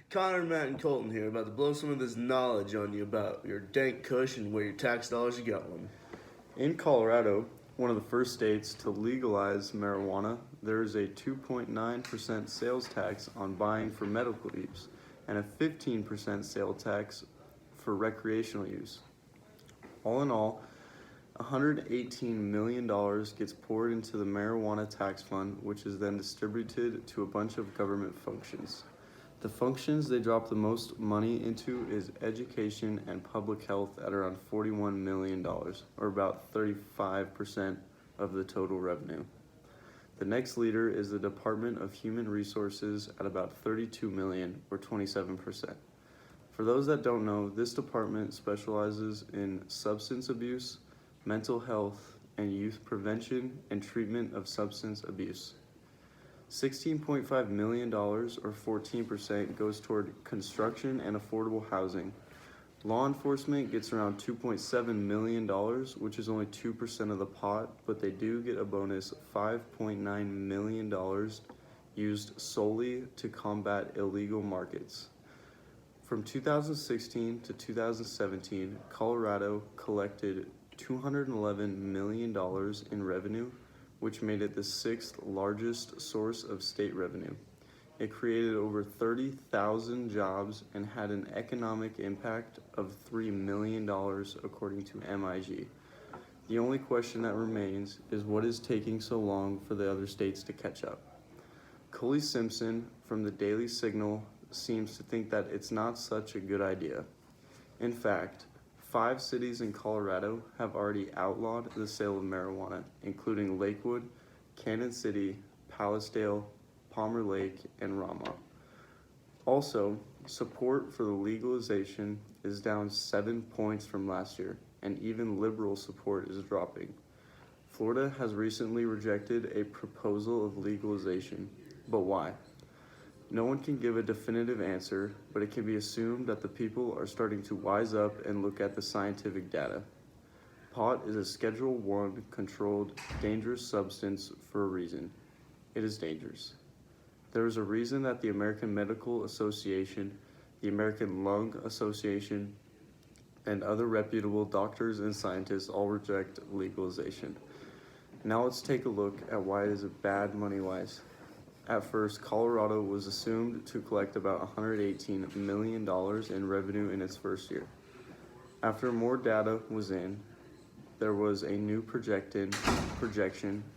Connor, Matt, and Colton here about to blow some of this knowledge on you about your dank kush and where your tax dollars are going. In Colorado, one of the first states to legalize marijuana, there is a 2.9% sales tax on buying for medical use and a 15% sales tax for recreational use. All in all, $118 million gets poured into the marijuana tax fund, which is then distributed to a bunch of government functions. The functions they drop the most money into is education and public health at around $41 million, or about 35% of the total revenue. The next leader is the Department of Human Resources at about $32 million, or 27%. For those that don't know, this department specializes in substance abuse, mental health, and youth prevention and treatment of substance abuse. $16.5 million, or 14%, goes toward construction and affordable housing. Law enforcement gets around $2.7 million, which is only 2% of the pot, but they do get a bonus $5.9 million used solely to combat illegal markets. From 2016 to 2017, Colorado collected $211 million in revenue, which made it the sixth largest source of state revenue. It created over 30,000 jobs and had an economic impact of $3 million, according to MIG. The only question that remains is what is taking so long for the other states to catch up? Coley Simpson from the Daily Signal seems to think that it's not such a good idea. In fact, 5 cities in Colorado have already outlawed the sale of marijuana, including Lakewood, Cannon City, Palisdale, Palmer Lake, and Rama. Also, support for the legalization is down 7 points from last year, and even liberal support is dropping. Florida has recently rejected a proposal of legalization, but why? No one can give a definitive answer, but it can be assumed that the people are starting to wise up and look at the scientific data. Pot is a Schedule I controlled dangerous substance for a reason. It is dangerous. There is a reason that the American Medical Association, the American Lung Association, and other reputable doctors and scientists all reject legalization. Now let's take a look at why it is bad money-wise. At first, Colorado was assumed to collect about $118 million in revenue in its first year. After more data was in, there was a new projection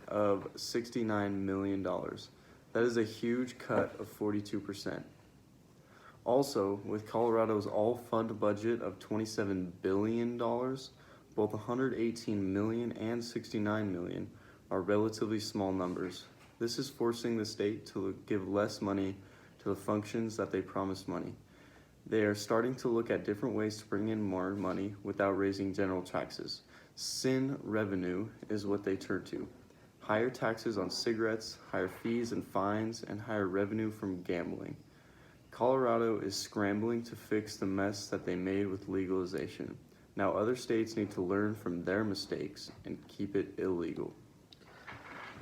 of $69 million. That is a huge cut of 42%. Also, with Colorado's all-fund budget of $27 billion, both $118 million and $69 million are relatively small numbers. This is forcing the state to give less money to the functions that they promised money. They are starting to look at different ways to bring in more money without raising general taxes. Sin revenue is what they turn to. Higher taxes on cigarettes, higher fees and fines, and higher revenue from gambling. Colorado is scrambling to fix the mess that they made with legalization. Now other states need to learn from their mistakes and keep it illegal.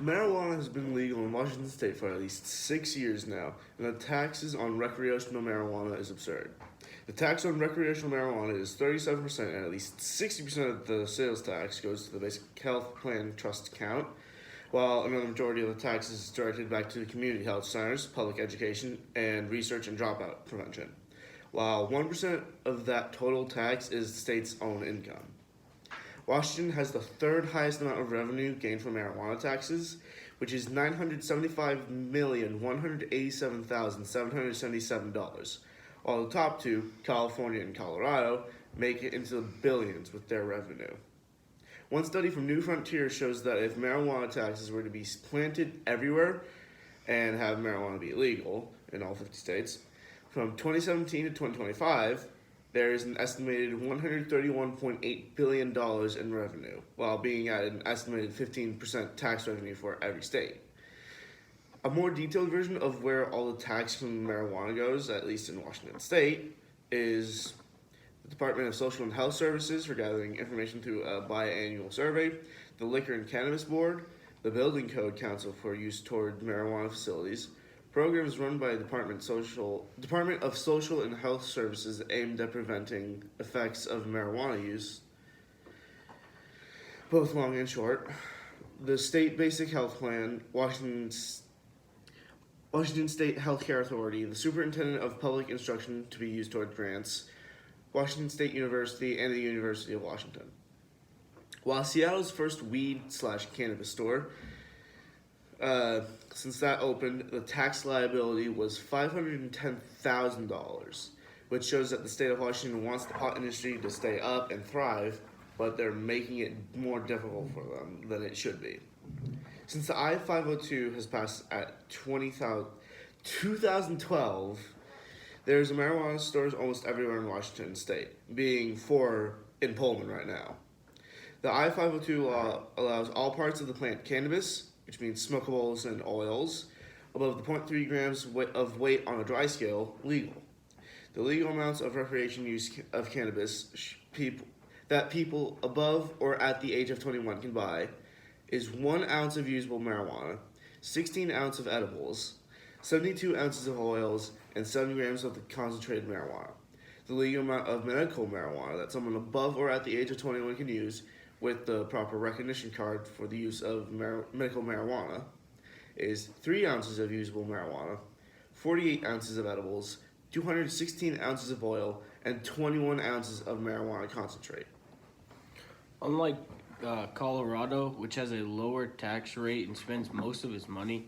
Marijuana has been legal in Washington state for at least 6 years now, and the taxes on recreational marijuana is absurd. The tax on recreational marijuana is 37%, and at least 60% of the sales tax goes to the basic health plan trust account, while another majority of the tax is directed back to the community health centers, public education, and research and dropout prevention, while 1% of that total tax is the state's own income. Washington has the third highest amount of revenue gained from marijuana taxes, which is $975,187,777, while the top two, California and Colorado, make it into the billions with their revenue. One study from New Frontier shows that if marijuana taxes were to be planted everywhere and have marijuana be illegal in all 50 states, from 2017 to 2025, there is an estimated $131.8 billion in revenue, while being at an estimated 15% tax revenue for every state. A more detailed version of where all the tax from marijuana goes, at least in Washington state, is the Department of Social and Health Services for gathering information through a biannual survey, the Liquor and Cannabis Board, the Building Code Council for use toward marijuana facilities, program is run by the Department of Social and Health Services aimed at preventing effects of marijuana use, both long and short. The State Basic Health Plan, Washington State Healthcare Authority, the Superintendent of Public Instruction to be used toward grants, Washington State University, and the University of Washington. While Seattle's first weed/cannabis store, since that opened, the tax liability was $510,000, which shows that the state of Washington wants the pot industry to stay up and thrive, but they're making it more difficult for them than it should be. Since the I-502 has passed at 2012, there's marijuana stores almost everywhere in Washington state, being 4 in Pullman right now. The I-502 law allows all parts of the plant cannabis, which means smokables and oils, above the 0.3 grams of weight on a dry scale, legal. The legal amounts of recreation use of cannabis that people above or at the age of 21 can buy is 1 ounce of usable marijuana, 16 ounces of edibles, 72 ounces of oils, and 7 grams of the concentrated marijuana. The legal amount of medical marijuana that someone above or at the age of 21 can use with the proper recognition card for the use of medical marijuana is 3 ounces of usable marijuana, 48 ounces of edibles, 216 ounces of oil, and 21 ounces of marijuana concentrate. Unlike Colorado, which has a lower tax rate and spends most of its money,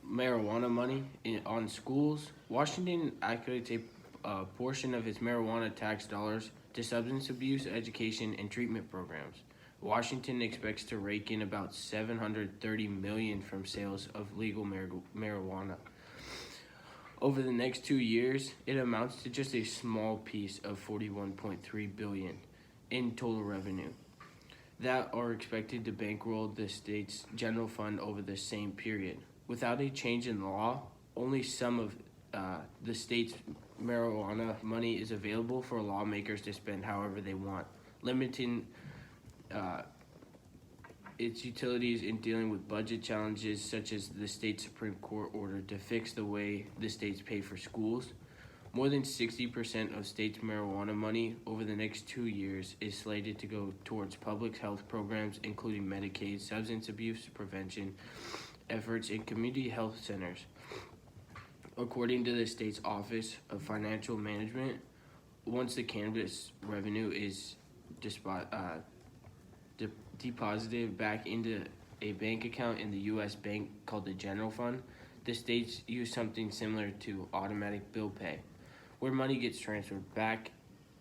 marijuana money, on schools, Washington allocates a portion of its marijuana tax dollars to substance abuse, education, and treatment programs. Washington expects to rake in about $730 million from sales of legal marijuana. Over the next 2 years, it amounts to just a small piece of $41.3 billion in total revenue that are expected to bankroll the state's general fund over the same period. Without a change in law, only some of the state's marijuana money is available for lawmakers to spend however they want, limiting its utilities in dealing with budget challenges such as the state Supreme Court order to fix the way the states pay for schools. More than 60% of states' marijuana money over the next 2 years is slated to go towards public health programs, including Medicaid, substance abuse prevention efforts, and community health centers. According to the state's Office of Financial Management, once the cannabis revenue is deposited back into a bank account in the U.S. bank called the General Fund, the states use something similar to automatic bill pay, where money gets transferred back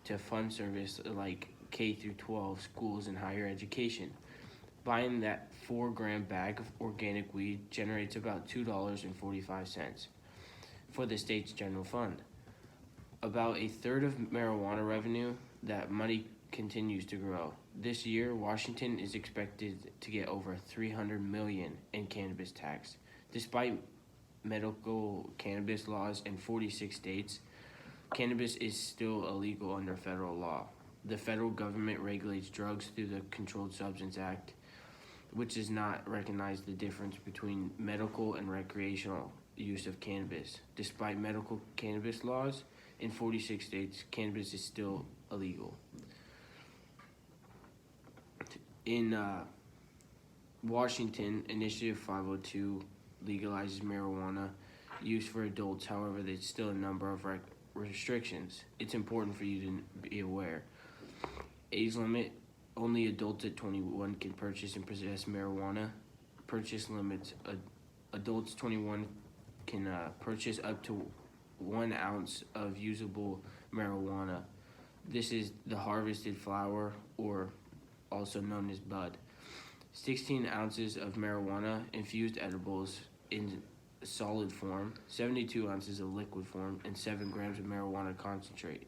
to fund service like K through 12 schools and higher education. Buying that 4-gram bag of organic weed generates about $2.45 for the state's general fund. About a third of marijuana revenue, that money continues to grow. This year, Washington is expected to get over $300 million in cannabis tax. Despite medical cannabis laws in 46 states, cannabis is still illegal under federal law. The federal government regulates drugs through the Controlled Substance Act, which does not recognize the difference between medical and recreational use of cannabis. Despite medical cannabis laws in 46 states, cannabis is still illegal. In Washington, Initiative 502 legalizes marijuana use for adults. However, there's still a number of restrictions. It's important for you to be aware. Age limit: only adults at 21 can purchase and possess marijuana. Purchase limits: adults 21 can purchase up to 1 ounce of usable marijuana. This is the harvested flower, or also known as bud. 16 ounces of marijuana infused edibles in solid form, 72 ounces of liquid form, and 7 grams of marijuana concentrate.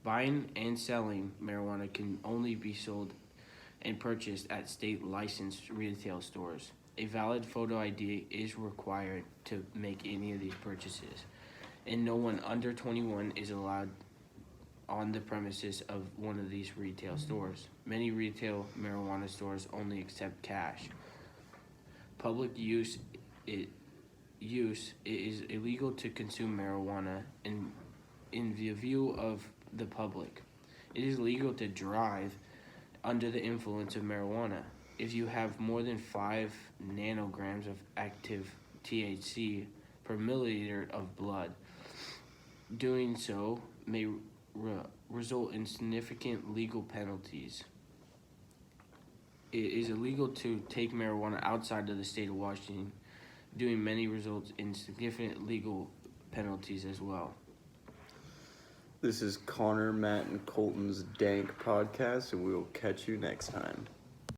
Buying and selling marijuana can only be sold and purchased at state licensed retail stores. A valid photo ID is required to make any of these purchases, and no one under 21 is allowed on the premises of one of these retail stores. Many retail marijuana stores only accept cash. Public use use, it is illegal to consume marijuana in the view of the public. It is legal to drive under the influence of marijuana. If you have more than 5 nanograms of active THC per milliliter of blood, doing so may result in significant legal penalties. It is illegal to take marijuana outside of the state of Washington. Doing many results in significant legal penalties as well. This is Connor, Matt, and Colton's Dank podcast, and we will catch you next time.